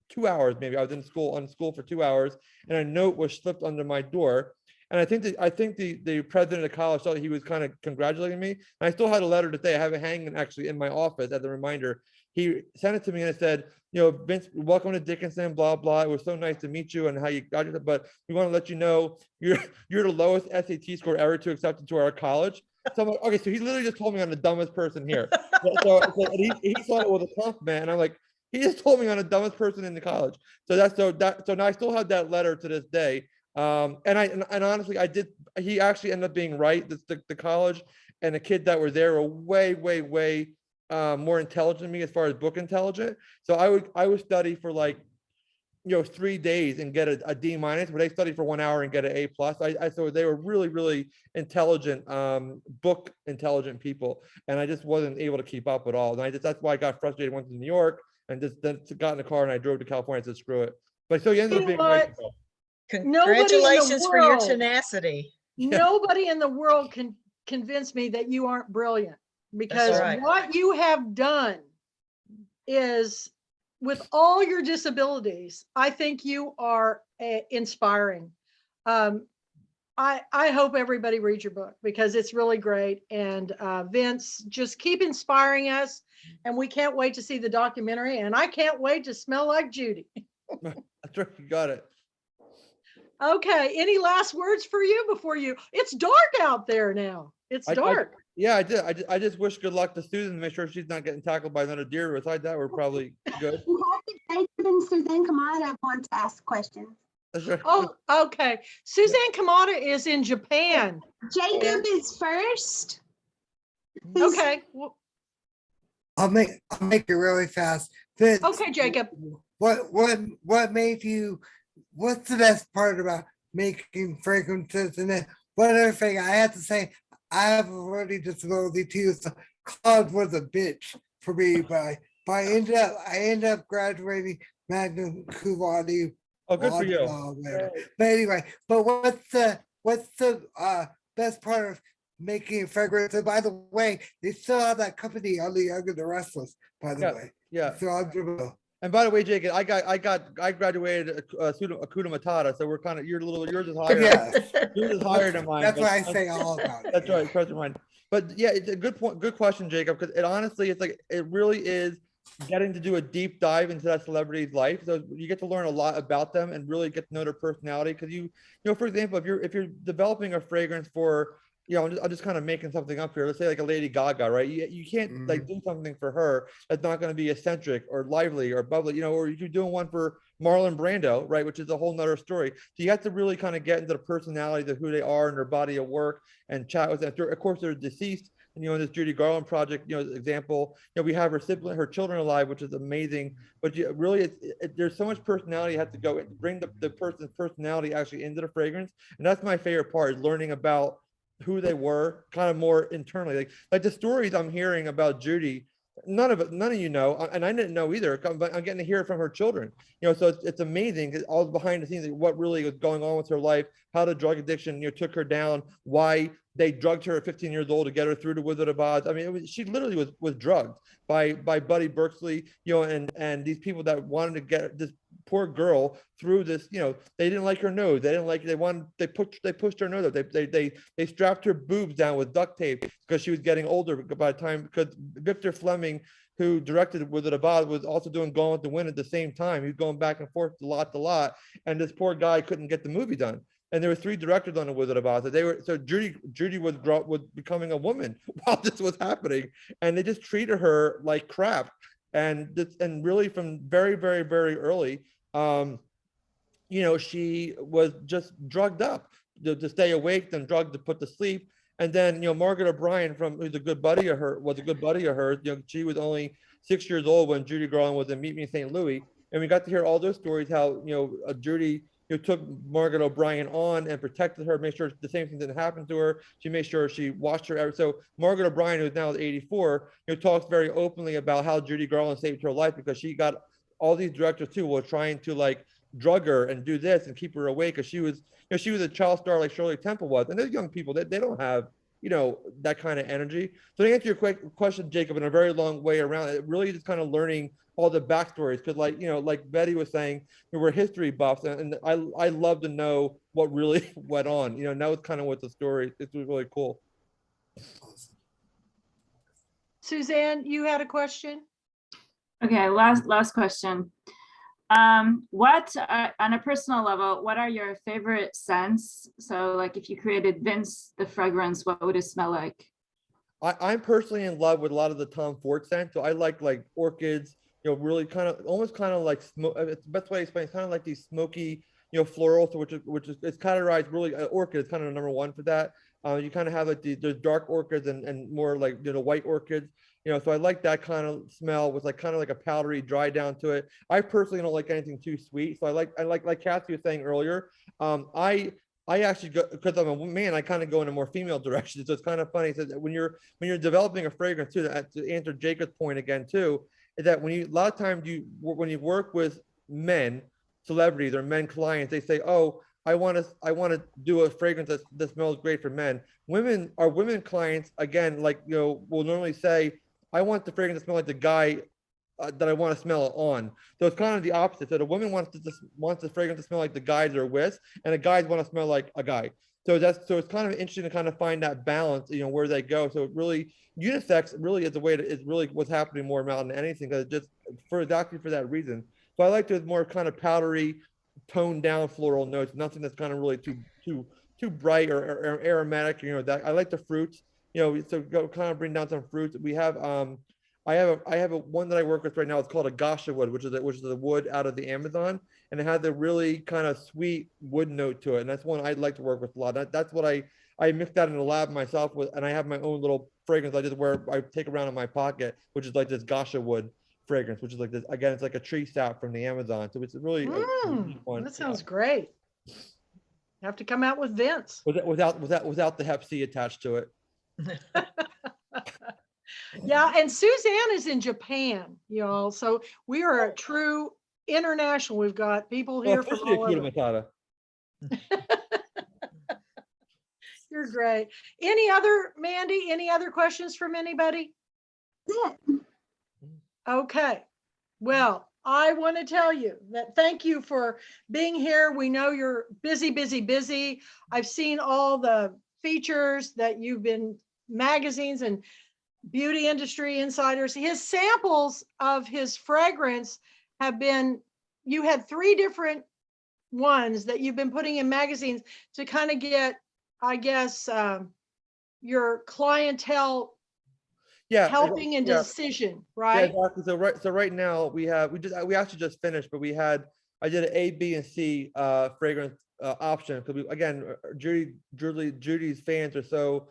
2 hours, maybe. I was on school for 2 hours, and a note was slipped under my door. And I think the president of the college thought he was kind of congratulating me. And I still had a letter today. I have it hanging actually in my office as a reminder. He sent it to me and it said, Vince, welcome to Dickinson, blah, blah. It was so nice to meet you and how you got it. But we want to let you know you're the lowest SAT score ever to accept into our college. So I'm like, okay, so he literally just told me I'm the dumbest person here. So he thought it was a compliment. And I'm like, he just told me I'm the dumbest person in the college. So now I still have that letter to this day. And honestly, he actually ended up being right. The college and the kids that were there were way, way, way more intelligent than me as far as book intelligent. So I would study for like, 3 days and get a D-, but they studied for 1 hour and get an A+. So they were really, really intelligent, book intelligent people. And I just wasn't able to keep up at all. And that's why I got frustrated, went to New York and just then got in the car and I drove to California and said, screw it. But so you ended up being right. Congratulations for your world- tenacity. Nobody in the world can convince me that you aren't brilliant, because right. what you have done is, with all your disabilities, I think you are inspiring. I hope everybody reads your book because it's really great. And Vince, just keep inspiring us. And we can't wait to see the documentary. And I can't wait to smell like Judy. That's right, you got it. Okay, any last words for you before it's dark out there now. It's dark. Yeah, I did. I just wish good luck to Susan to make sure she's not getting tackled by another deer. Besides that, we're probably good. Jacob and Suzanne Kamada want to ask questions. That's right. Oh, okay. Suzanne Kamada is in Japan. Jacob is first. Okay. Well, I'll make it really fast. Vince, okay, Jacob. what made you? What's the best part about making fragrances? And then one other thing I have to say, I have a learning disability too. So college was a bitch for me, but I ended up graduating magna cum laude. Oh, good for you. But anyway, what's the best part of making a fragrance? And by the way, they still have that company on the Young and the Restless, by the way. Yeah. So I'm And by the way, Jacob, I graduated Hakuna Matata, so we're kind of yours is higher. Yeah. Yours is higher than mine. That's but what I say all about it. That's right, pressure mine. But yeah, it's a good point, good question, Jacob, because it really is getting to do a deep dive into that celebrity's life. So you get to learn a lot about them and really get to know their personality. Because for example, if you're developing a fragrance for, I'm just kind of making something up here. Let's say like a Lady Gaga, right? You can't like do something for her that's not going to be eccentric or lively or bubbly, or you're doing one for Marlon Brando, right? Which is a whole nother story. So you have to really kind of get into the personality of who they are and their body of work and chat with them. Of course, they're deceased, in this Judy Garland project, example, we have her children alive, which is amazing. But really, there's so much personality you have to go and bring the person's personality actually into the fragrance. And that's my favorite part, is learning about who they were kind of more internally. Like the stories I'm hearing about Judy, none of you know, and I didn't know either, but I'm getting to hear it from her children. So it's amazing, all behind the scenes, what really was going on with her life, how the drug addiction took her down, why they drugged her at 15 years old to get her through the Wizard of Oz. I mean, she literally was drugged by Buddy Berkeley, and these people that wanted to get this poor girl through this. They didn't like her nose. They pushed her nose up. They strapped her boobs down with duct tape because she was getting older by the time, because Victor Fleming, who directed Wizard of Oz, was also doing Gone with the Wind at the same time. He was going back and forth a lot, and this poor guy couldn't get the movie done. And there were 3 directors on the Wizard of Oz. So Judy was becoming a woman while this was happening, and they just treated her like crap. And really from very, very, very early, she was just drugged up to stay awake, then drugged to put to sleep. And then Margaret O'Brien, who's a good buddy of hers. She was only 6 years old when Judy Garland was in Meet Me in St. Louis, and we got to hear all those stories how Judy took Margaret O'Brien on and protected her, made sure the same thing didn't happen to her. She made sure she watched her. So Margaret O'Brien, who's now 84, talks very openly about how Judy Garland saved her life, because she got all these directors too were trying to drug her and do this and keep her awake, because she was a child star like Shirley Temple was. And those young people, they don't have that kind of energy. So to answer your question, Jacob, in a very long way around, it really just kind of learning all the backstories, because like Betty was saying, we're history buffs, and I love to know what really went on. That was kind of what the story. It was really cool. Suzanne, you had a question? Okay, last question. What on a personal level, what are your favorite scents? So like if you created Vince the fragrance, what would it smell like? I'm personally in love with a lot of the Tom Ford scent. So I like orchids, really almost like smoke. It's the best way to explain. It's kind of like these smoky, florals, which is it's categorized really. Orchid is kind of number 1 for that. You kind of have there's dark orchids and more like white orchids. So I like that kind of smell with kind of like a powdery dry down to it. I personally don't like anything too sweet. So I like Kathy was saying earlier. I actually go, because I'm a man, I kind of go in a more female direction. So it's kind of funny. So that when you're developing a fragrance too, to answer Jacob's point again too, is that a lot of times when you work with men, celebrities or men clients, they say, oh, I want to do a fragrance that smells great for men. Women clients, again, will normally say, I want the fragrance to smell like the guy that I want to smell it on. So it's kind of the opposite. So the woman wants the fragrance to smell like the guy they're with, and the guys want to smell like a guy. So it's kind of interesting to kind of find that balance, where they go. So it really, unisex really is the way is really what's happening more about than anything, because just for that reason. So I like those more kind of powdery, toned down floral notes, nothing that's kind of really too bright or aromatic. That I like the fruits. So go kind of bring down some fruits. We have I have a one that I work with right now. It's called a Gasha Wood, which is the wood out of the Amazon, and it has a really kind of sweet wood note to it. And that's one I'd like to work with a lot. That's what I mixed that in the lab myself with, and I have my own little fragrance I take around in my pocket, which is like this Gasha Wood fragrance, which is like this, again, it's like a tree sap from the Amazon. So it's really fun. That sounds great. You have to come out with Vince. Without the Hep C attached to it. Yeah, and Suzanne is in Japan, so we are a true international. We've got people here from all over. You're great. Mandy, any other questions from anybody? Yeah. Okay. Well, I want to tell you that thank you for being here. We know you're busy. I've seen all the features that you've been, magazines and beauty industry insiders. His samples of his fragrance you had 3 different ones that you've been putting in magazines to kind of get, I guess, your clientele helping in decision, right? Yeah, exactly. So right now we actually just finished, but I did an A, B, and C fragrance option, because Judy's fans are so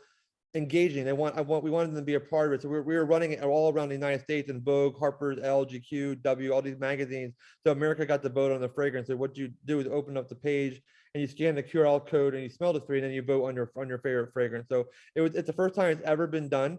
engaging. We wanted them to be a part of it. So we were running it all around the United States in Vogue, Harper's, Elle, GQ, W, all these magazines. So America got the vote on the fragrance. So what you do is open up the page and you scan the QR code and you smell the three, and then you vote on your favorite fragrance. So it's the first time it's ever been done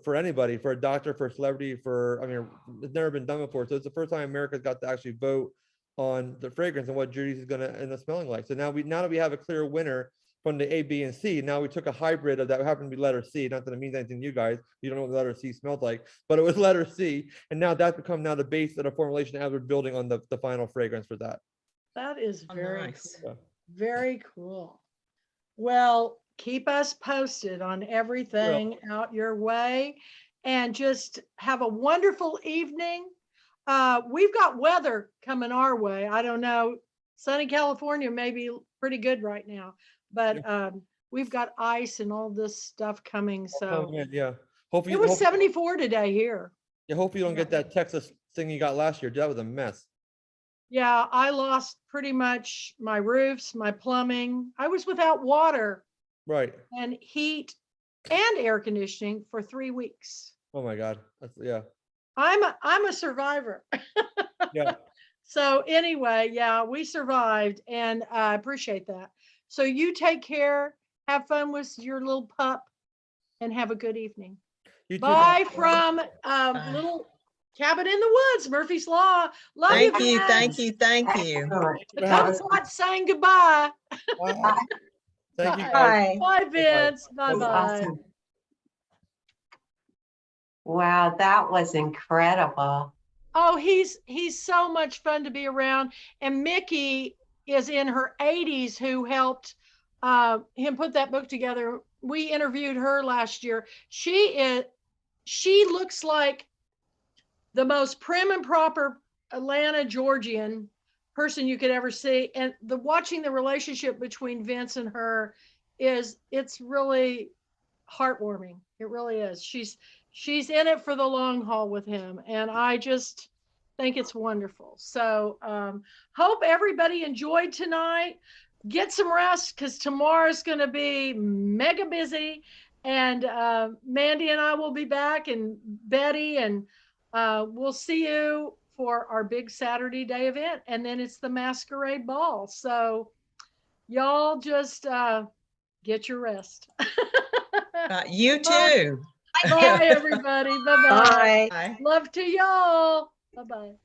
for anybody, for a doctor, for a celebrity, it's never been done before. So it's the first time America's got to actually vote on the fragrance and what Judy's is going to end up smelling like. So now that we have a clear winner from the A, B, and C, now we took a hybrid of that happened to be letter C. Not that it means anything to you guys. You don't know what the letter C smells like, but it was letter C. And now that's become the base of the formulation as we're building on the final fragrance for that. That is Oh, very nice. cool. Very cool. Well, keep us posted on everything out your way, and just have a wonderful evening. We've got weather coming our way. I don't know. Sunny California may be pretty good right now, but we've got ice and all this stuff coming. So Yeah. Hopefully it was 74 today here. Yeah, hopefully you don't get that Texas thing you got last year. That was a mess. Yeah, I lost pretty much my roofs, my plumbing. I was without water Right. and heat and air conditioning for 3 weeks. Oh my God. Yeah. I'm a survivor. Yeah. So anyway, yeah, we survived, and I appreciate that. So you take care, have fun with your little pup, and have a good evening. You too. Bye from little cabin in the woods, Murphy's Law. Love Thank you, you, Vince. thank you, thank you. Excellent. The That was Kumquat's saying goodbye. Bye. Thank you guys. Bye. Bye, Vince. That was Bye-bye. awesome. Wow, that was incredible. Oh, he's so much fun to be around. And Mickey is in her 80s, who helped him put that book together. We interviewed her last year. She looks like the most prim and proper Atlanta Georgian person you could ever see. And watching the relationship between Vince and her it's really heartwarming. It really is. She's in it for the long haul with him. And I just think it's wonderful. So hope everybody enjoyed tonight. Get some rest, because tomorrow's going to be mega busy. And Mandy and I will be back, and Betty, and we'll see you for our big Saturday day event. And then it's the masquerade ball. So y'all just get your rest. You too. Bye, everybody. Bye-bye. Bye. Bye. Love to y'all. Bye-bye.